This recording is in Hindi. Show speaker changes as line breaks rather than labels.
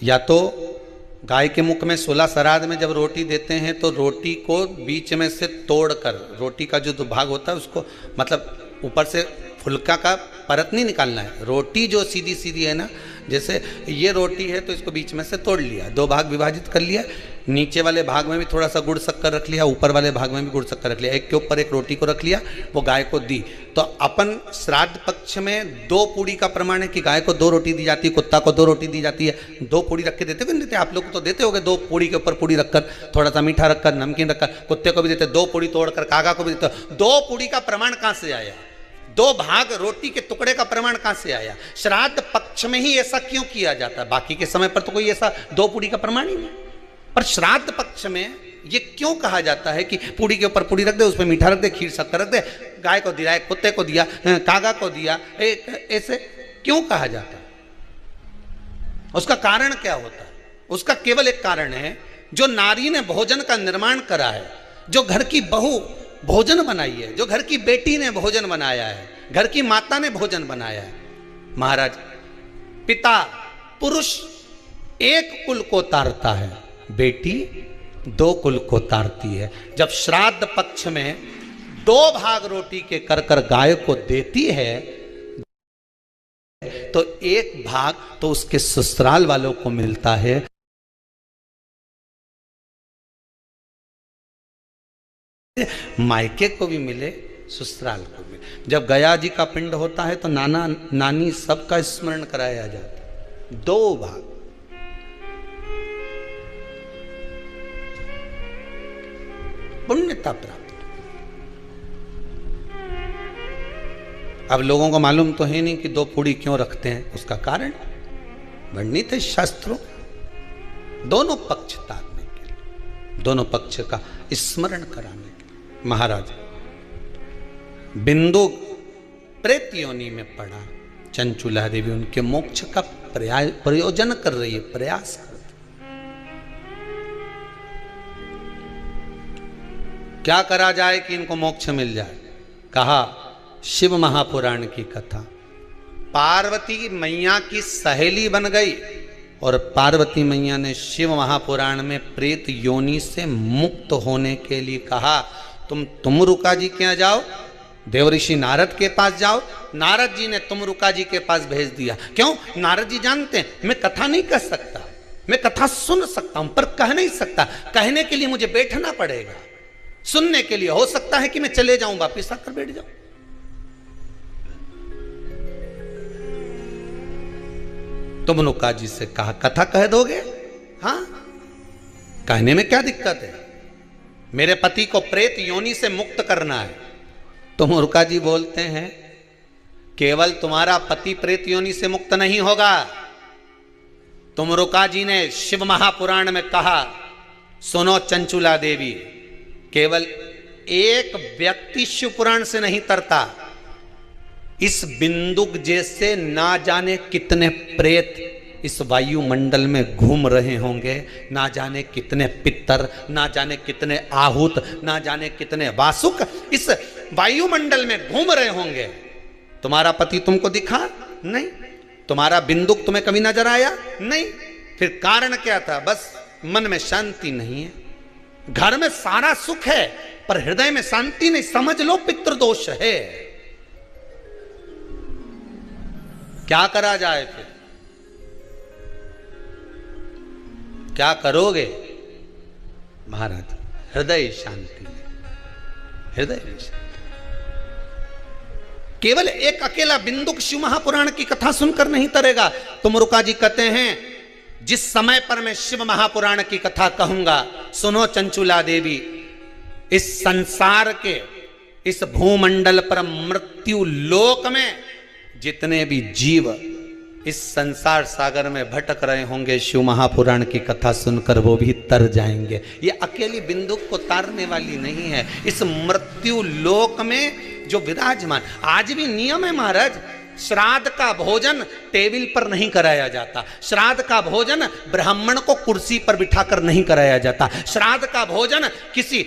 या तो गाय के मुख में 16 श्राद्ध में जब रोटी देते हैं तो रोटी को बीच में से तोड़कर, रोटी का जो भाग होता है उसको, मतलब ऊपर से फुलका का परत नहीं निकालना है, रोटी जो सीधी सीधी है ना, जैसे ये रोटी है तो इसको बीच में से तोड़ लिया, 2 भाग विभाजित कर लिया, नीचे वाले भाग में भी थोड़ा सा गुड़ शक्कर रख लिया, ऊपर वाले भाग में भी गुड़ शक्कर रख लिया, एक के ऊपर एक रोटी को रख लिया, वो गाय को दी। तो अपन श्राद्ध पक्ष में 2 पूड़ी का प्रमाण है कि गाय को 2 रोटी दी जाती है, कुत्ता को 2 रोटी दी जाती है। 2 पूड़ी रख के देते हो, नहीं देते? आप लोग तो देते होगे, 2 पूड़ी के ऊपर पूड़ी रखकर, थोड़ा सा मीठा रखकर, नमकीन रखकर, कुत्ते को भी देते, 2 पूड़ी तोड़कर कागा को भी देते। 2 पूड़ी का प्रमाण कहाँ से आया? 2 भाग रोटी के टुकड़े का प्रमाण कहां से आया? श्राद्ध पक्ष में ही ऐसा क्यों किया जाता है? बाकी के समय पर तो कोई ऐसा 2 पूड़ी का प्रमाण ही नहीं, पर श्राद्ध पक्ष में ये क्यों कहा जाता है कि पूड़ी के ऊपर पूड़ी रख दे, उसमें मीठा रख दे, खीर शक्कर रख दे, गाय को दिया, कुत्ते को दिया, कागा को दिया, ऐसे क्यों कहा जाता है? उसका कारण क्या होता है? उसका केवल एक कारण है, जो नारी ने भोजन का निर्माण करा है, जो घर की बहू भोजन बनाई है, जो घर की बेटी ने भोजन बनाया है, घर की माता ने भोजन बनाया है। महाराज, पिता पुरुष एक कुल को तारता है, बेटी 2 कुल को तारती है। जब श्राद्ध पक्ष में 2 भाग रोटी के कर कर गाय को देती है तो 1 भाग तो उसके ससुराल वालों को मिलता है, मायके को भी मिले, ससुराल को मिले। जब गया जी का पिंड होता है तो नाना नानी सबका स्मरण कराया जाता है। 2 भाग, पुण्यता प्राप्त। अब लोगों को मालूम तो है नहीं कि 2 पूड़ी क्यों रखते हैं, उसका कारण वर्णित है शास्त्रों, दोनों पक्ष तारने के लिए, दोनों पक्ष का स्मरण कराने के लिए। महाराज, बिंदु प्रेत योनि में पड़ा, चंचुला देवी उनके मोक्ष का प्रयोजन कर रही है, प्रयास कर रही। क्या करा जाए कि इनको मोक्ष मिल जाए? कहा शिव महापुराण की कथा। पार्वती मैया की सहेली बन गई और पार्वती मैया ने शिव महापुराण में प्रेत योनि से मुक्त होने के लिए कहा, तुम रुका जी के यहाँ जाओ, देवऋषि नारद के पास जाओ। नारद जी ने तुमरुका जी के पास भेज दिया। क्यों? नारद जी जानते हैं मैं कथा नहीं कर सकता, मैं कथा सुन सकता हूं पर कह नहीं सकता, कहने के लिए मुझे बैठना पड़ेगा, सुनने के लिए हो सकता है कि मैं चले जाऊं, वापिस आकर बैठ जाऊं। तुमरुका जी से कहा कथा कह दोगे? हाँ, कहने में क्या दिक्कत है, मेरे पति को प्रेत योनि से मुक्त करना है। तुमरुका जी बोलते हैं केवल तुम्हारा पति प्रेत योनि से मुक्त नहीं होगा। तुमरुका जी ने शिव महापुराण में कहा, सुनो चंचुला देवी, केवल एक व्यक्ति शिव पुराण से नहीं तरता, इस बिंदुक जैसे ना जाने कितने प्रेत इस वायुमंडल में घूम रहे होंगे, ना जाने कितने पितर, ना जाने कितने आहूत, ना जाने कितने वासुक इस वायुमंडल में घूम रहे होंगे। तुम्हारा पति तुमको दिखा नहीं, तुम्हारा बिंदुक तुम्हें कभी नजर आया नहीं, फिर कारण क्या था? बस मन में शांति नहीं है। घर में सारा सुख है पर हृदय में शांति नहीं, समझ लो पितृदोष है। क्या करा जाए फिर? क्या करोगे? महाराज, हृदय शांति, हृदय शांति। केवल एक अकेला बिंदुक शिव महापुराण की कथा सुनकर नहीं तरेगा। तुमरुका जी कहते हैं जिस समय पर मैं शिव महापुराण की कथा कहूंगा, सुनो चंचुला देवी, इस संसार के इस भूमंडल पर मृत्यु लोक में जितने भी जीव इस संसार सागर में भटक रहे होंगे, शिव महापुराण की कथा सुनकर वो भी तर जाएंगे। ये अकेली बिंदुक को तारने वाली नहीं है, इस मृत्यु लोक में जो विराजमान। आज भी नियम है महाराज, श्राद्ध का भोजन टेबल पर नहीं कराया जाता, श्राद्ध का भोजन ब्राह्मण को कुर्सी पर बिठाकर नहीं कराया जाता, श्राद्ध का भोजन किसी